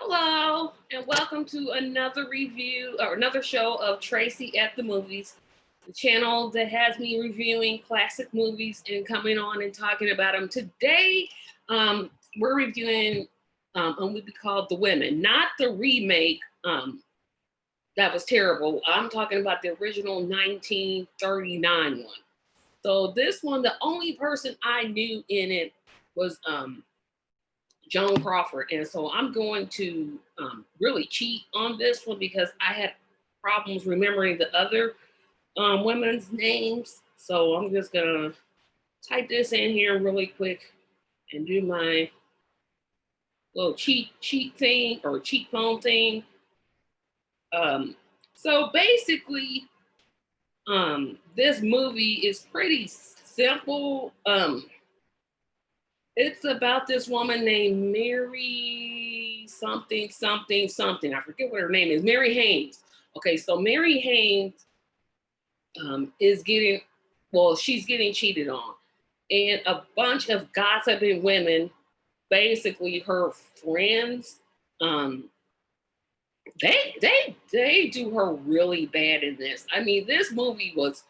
Hello, and welcome to another review or another show of Tracy at the Movies, the channel that has me reviewing classic movies and coming on and talking about them. Today, we're reviewing a movie called The Women, not the remake that was terrible. I'm talking about the original 1939 one. So, this one, the only person I knew in it was Joan Crawford. And so I'm going to really cheat on this one because I had problems remembering the other women's names. So I'm just going to type this in here really quick and do my little cheat thing or cheat phone thing. Um, so basically, this movie is pretty simple. It's about this woman named Mary something, something, something. I forget what her name is. Mary Haynes. Okay, so Mary Haynes is getting, well, she's getting cheated on. And a bunch of gossiping women, basically her friends, um, they do her really bad in this. I mean, this movie was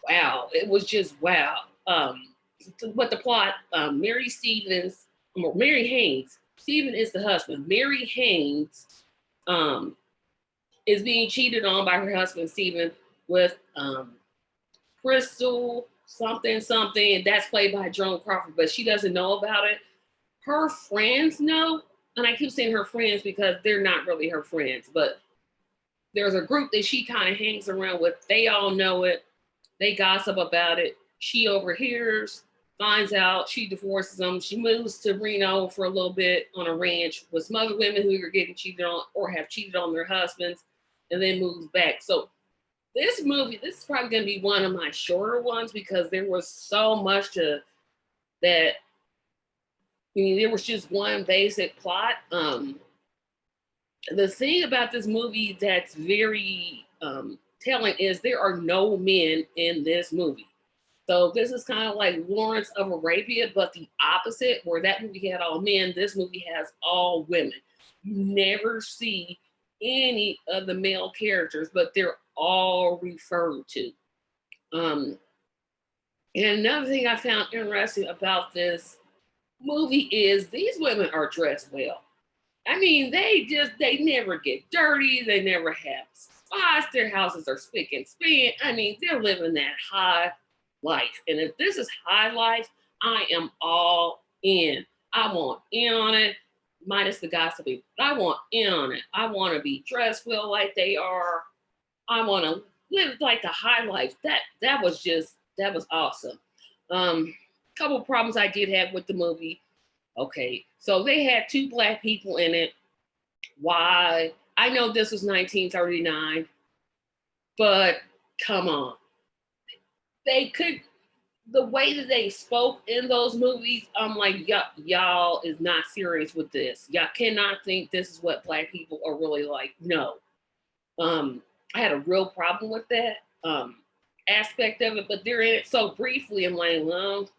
wow. It was just wow. But the plot, Mary Haynes, Stephen is the husband. Mary Haynes um, is being cheated on by her husband, Stephen, with Crystal something, something, and that's played by Joan Crawford, but she doesn't know about it. Her friends know, and I keep saying her friends because they're not really her friends, but there's a group that she kind of hangs around with. They all know it. They gossip about it. She overhears, finds out, she divorces him. She moves to Reno for a little bit on a ranch with some other women who are getting cheated on or have cheated on their husbands, and then moves back. So this is probably going to be one of my shorter ones because there was so much to that. I mean, there was just one basic plot. The thing about this movie that's very telling is there are no men in this movie. So this is kind of like Lawrence of Arabia, but the opposite, where that movie had all men, this movie has all women. You never see any of the male characters, but they're all referred to. Um, and another thing I found interesting about this movie is these women are dressed well. I mean, they never get dirty. They never have spots. Their houses are spick and span. I mean, they're living that high life. And if this is high life, I am all in. I want in on it, minus the gossiping. I want in on it. I want to be dressed well like they are. I want to live like a high life. That was awesome. Couple problems I did have with the movie. Okay, so they had two black people in it. Why? I know this was 1939, but come on. They could, the way that they spoke in those movies, I'm like, y'all is not serious with this. Y'all cannot think this is what black people are really like. No. I had a real problem with that aspect of it, but they're in it so briefly. I'm like, well,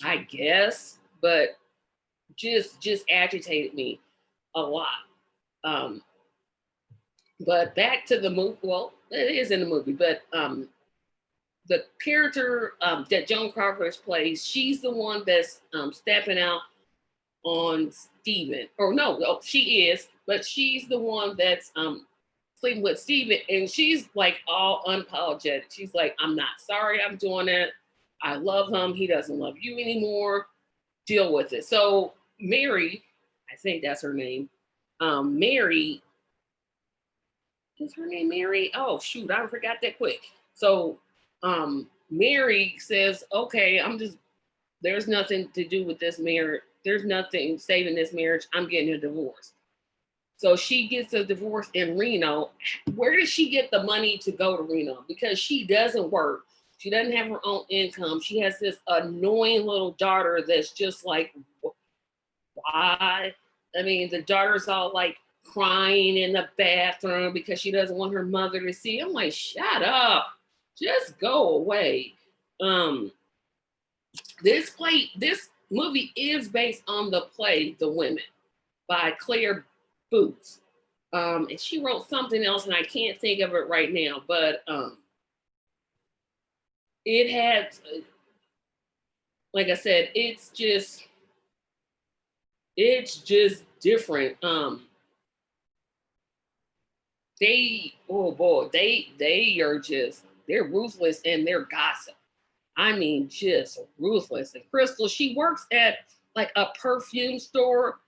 I guess, but just agitated me a lot. Um, but back to the movie. Well, it is in the movie, but the character that Joan Crawford plays, she's the one that's stepping out on Steven. Or no, she is, but she's the one that's sleeping with Steven, and she's like all unapologetic. She's like, I'm not sorry I'm doing it. I love him. He doesn't love you anymore. Deal with it. So Mary, I think that's her name. Mary, is her name Mary? Oh shoot, I forgot that quick. So Mary says, okay, I'm just, there's nothing to do with this marriage. There's nothing saving this marriage. I'm getting a divorce. So she gets a divorce in Reno. Where does she get the money to go to Reno? Because she doesn't work. She doesn't have her own income. She has this annoying little daughter that's just like, why? I mean, the daughter's all like crying in the bathroom because she doesn't want her mother to see. I'm like, shut up. Just go away. Um, this movie is based on the play The Women by Claire Boots. And she wrote something else, and I can't think of it right now. But it had, like I said, it's just different. They, oh boy, they are just, they're ruthless and they're gossip. I mean, just ruthless. And Crystal, she works at like a perfume store.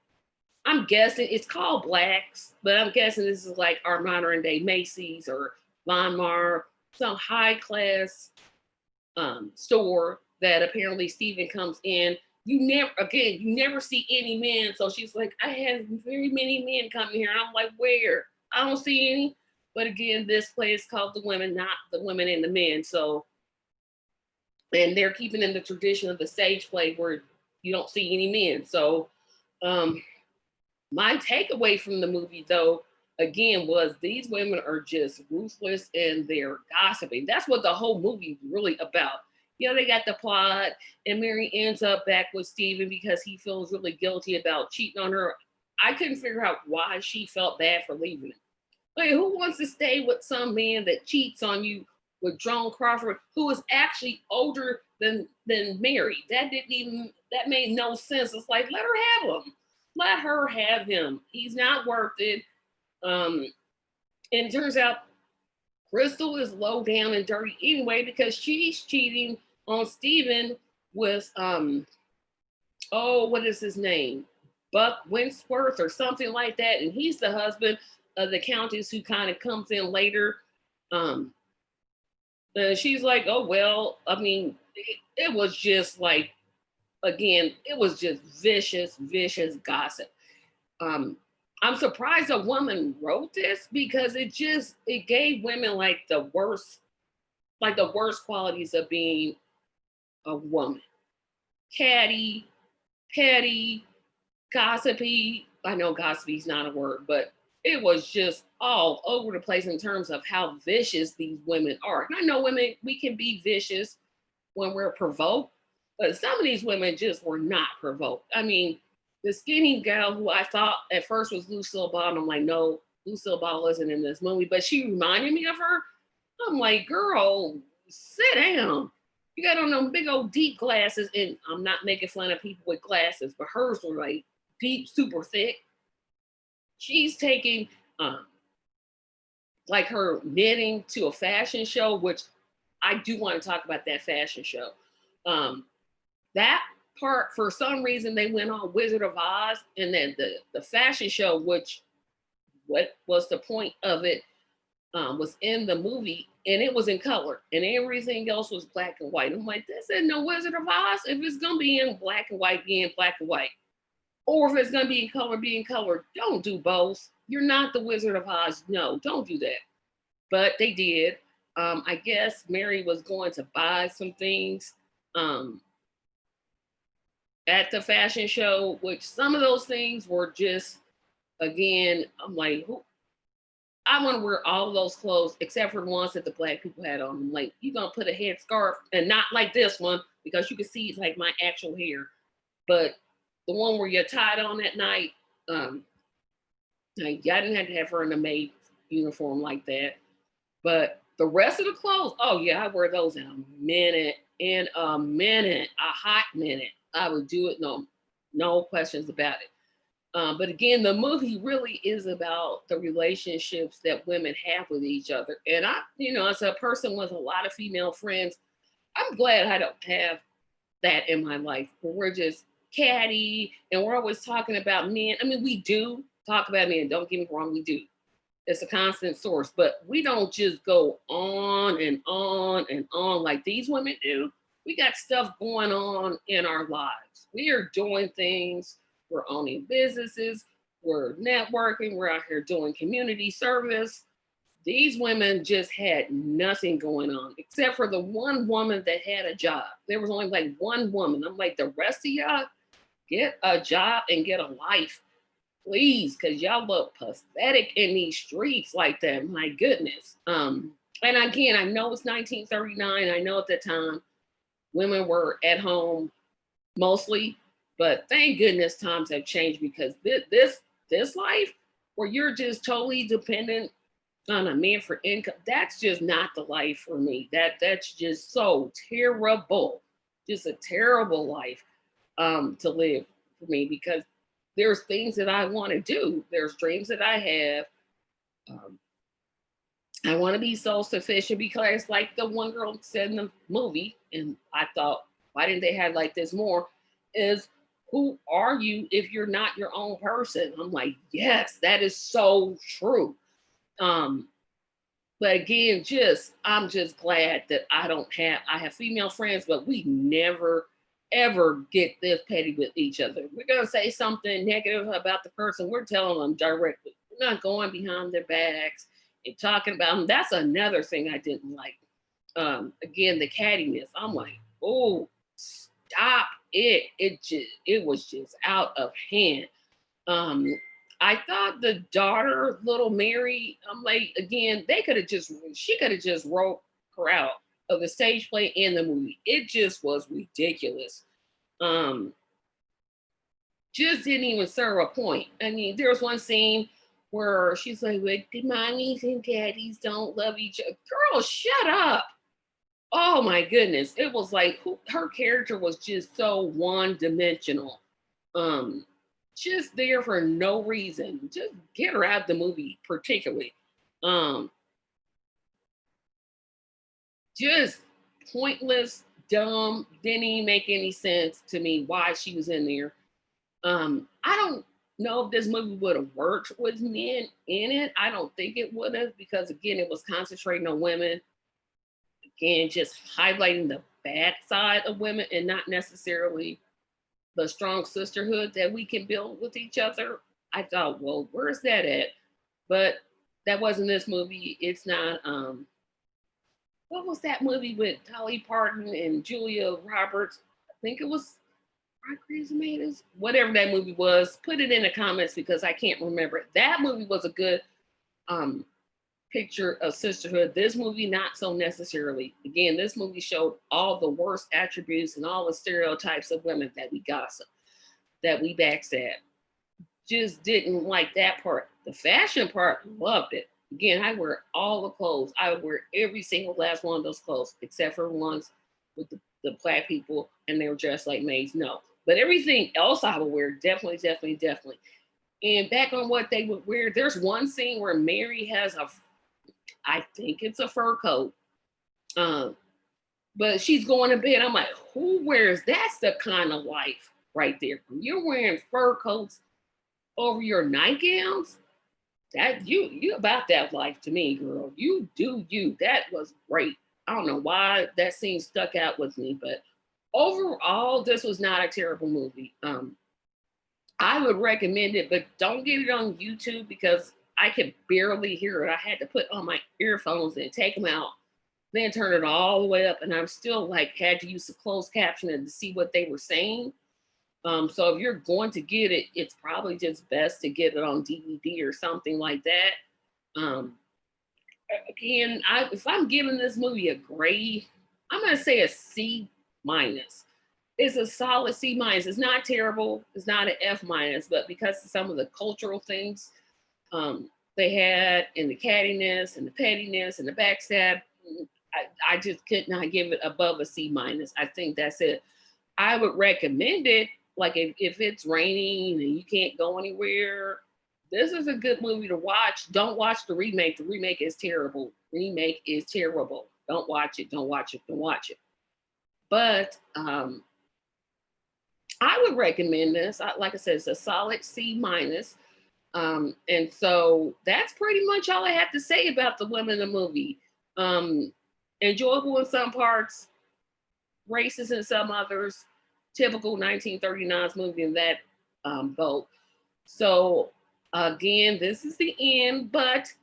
I'm guessing it's called Blacks, but I'm guessing this is like our modern day Macy's or Von Mar, some high class store that apparently Steven comes in. You never see any men. So she's like, I have very many men coming here. And I'm like, where? I don't see any. But again, this place called The Women, not the women and the men. So, and they're keeping in the tradition of the stage play where you don't see any men. So, um, my takeaway from the movie, though, again, was these women are just ruthless and they're gossiping. That's what the whole movie is really about. You know, they got the plot, and Mary ends up back with Steven because he feels really guilty about cheating on her. I couldn't figure out why she felt bad for leaving him. Like, who wants to stay with some man that cheats on you with Joan Crawford, who is actually older than Mary? That made no sense. It's like, let her have him. Let her have him. He's not worth it. Um, and it turns out Crystal is low down and dirty anyway because she's cheating on Steven with oh, what is his name? Buck Winsworth or something like that. And he's the husband of the countess who kind of comes in later. Um, she's like, oh well, I mean, it was just like, again, it was just vicious gossip. Um, I'm surprised a woman wrote this because it gave women like the worst qualities of being a woman. Catty, petty, gossipy. I know gossipy is not a word, but it was just all over the place in terms of how vicious these women are. And I know women, we can be vicious when we're provoked, but some of these women just were not provoked. I mean, the skinny gal who I thought at first was Lucille Ball, I'm like, no, Lucille Ball isn't in this movie, but she reminded me of her. I'm like, girl, sit down. You got on them big old deep glasses, and I'm not making fun of people with glasses, but hers were like deep, super thick. She's taking like her knitting to a fashion show, which I do want to talk about that fashion show. Um, that part, for some reason, they went on Wizard of Oz, and then the fashion show, which what was the point of it, was in the movie, and it was in color, and everything else was black and white. I'm like, this isn't no Wizard of Oz. If it's gonna be in black and white, be in black and white. Or if it's gonna be in color, be in color. Don't do both. You're not the Wizard of Oz. No, don't do that. But they did. I guess Mary was going to buy some things um, at the fashion show, which some of those things were just, again, I'm like, who? I want to wear all of those clothes except for the ones that the black people had on. I'm like, you're gonna put a headscarf and not like this one because you can see like my actual hair, but the one where you're tied on at night, um, I didn't have to have her in a maid uniform like that. But the rest of the clothes, oh yeah, I wear those a hot minute. I would do it, no questions about it. But again, the movie really is about the relationships that women have with each other. And I, as a person with a lot of female friends, I'm glad I don't have that in my life where we're just catty and we're always talking about men. I mean, we do talk about men, don't get me wrong, we do. It's a constant source, but we don't just go on and on and on like these women do. We got stuff going on in our lives. We are doing things, we're owning businesses, we're networking, we're out here doing community service. These women just had nothing going on except for the one woman that had a job. There was only like one woman. I'm like, the rest of y'all get a job and get a life, please, because y'all look pathetic in these streets like that. My goodness. And again, I know it's 1939. I know at the time women were at home mostly, but thank goodness times have changed because this life, where you're just totally dependent on a man for income. That's just not the life for me. That's just so terrible. Just a terrible life to live for me, because there's things that I want to do. There's dreams that I have. Um, I want to be self-sufficient, because like the one girl said in the movie, and I thought, why didn't they have like this more? Is, who are you if you're not your own person? I'm like, yes, that is so true. Um, but again, just I'm just glad that I have female friends, but we never ever get this petty with each other. We're gonna say something negative about the person, we're telling them directly. We're not going behind their backs and talking about them. That's another thing I didn't like. Again, the cattiness. I'm like, oh, stop it. It was just out of hand. Um, I thought the daughter, little Mary, I'm like, again, she could have just wrote her out of the stage play and the movie. It just was ridiculous. Um, just didn't even serve a point. I mean, there was one scene where she's like, "Well, the mommies and daddies don't love each other." Girl, shut up. Oh my goodness. It was like, her character was just so one dimensional. Um, just there for no reason. Just get her out of the movie, particularly. Um, just pointless, dumb, didn't even make any sense to me why she was in there. I don't know if this movie would have worked with men in it. I don't think it would have, because again, it was concentrating on women. Again, just highlighting the bad side of women and not necessarily the strong sisterhood that we can build with each other. I thought, well, where's that at? But that wasn't this movie. It's not. What was that movie with Dolly Parton and Julia Roberts? I think it was Rock Crazy Tomatoes. Whatever that movie was, put it in the comments because I can't remember it. That movie was a good um, picture of sisterhood. This movie, not so necessarily. Again, this movie showed all the worst attributes and all the stereotypes of women, that we gossip, that we backstab. Just didn't like that part. The fashion part, loved it. Again, I wear all the clothes. I would wear every single last one of those clothes, except for ones with the black people and they were dressed like maids. No. But everything else I would wear, definitely, definitely, definitely. And back on what they would wear, there's one scene where Mary has I think it's a fur coat. Um, but she's going to bed. I'm like, who wears that's the kind of life right there. You're wearing fur coats over your nightgowns. That you about that life to me, girl. You do you. That was great. I don't know why that scene stuck out with me, but overall, this was not a terrible movie. I would recommend it, but don't get it on YouTube because I could barely hear it. I had to put on my earphones and take them out, then turn it all the way up, and I'm still like had to use the closed captioning to see what they were saying. So if you're going to get it, it's probably just best to get it on DVD or something like that. Um, Again, if I'm giving this movie a grade, I'm gonna say a C minus. It's a solid C minus. It's not terrible. It's not an F minus, but because of some of the cultural things they had, and the cattiness and the pettiness and the backstab, I just could not give it above a C minus. I think that's it. I would recommend it. Like if it's raining and you can't go anywhere, this is a good movie to watch. Don't watch the remake. The remake is terrible. Remake is terrible. Don't watch it. Don't watch it. Don't watch it. But I would recommend this. Like I said, it's a solid C minus. And so that's pretty much all I have to say about the women in the movie. Um, Enjoyable in some parts, racist in some others. Typical 1939's movie in that boat. So again, this is the end, but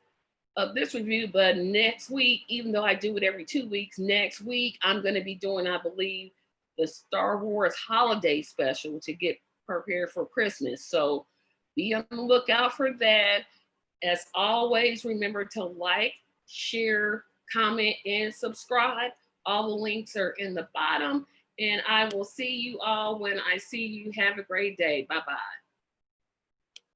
of this review. But next week, even though I do it every 2 weeks, next week I'm going to be doing, I believe, the Star Wars holiday special to get prepared for Christmas. So be on the lookout for that. As always, remember to like, share, comment, and subscribe. All the links are in the bottom. And I will see you all when I see you. Have a great day. Bye bye.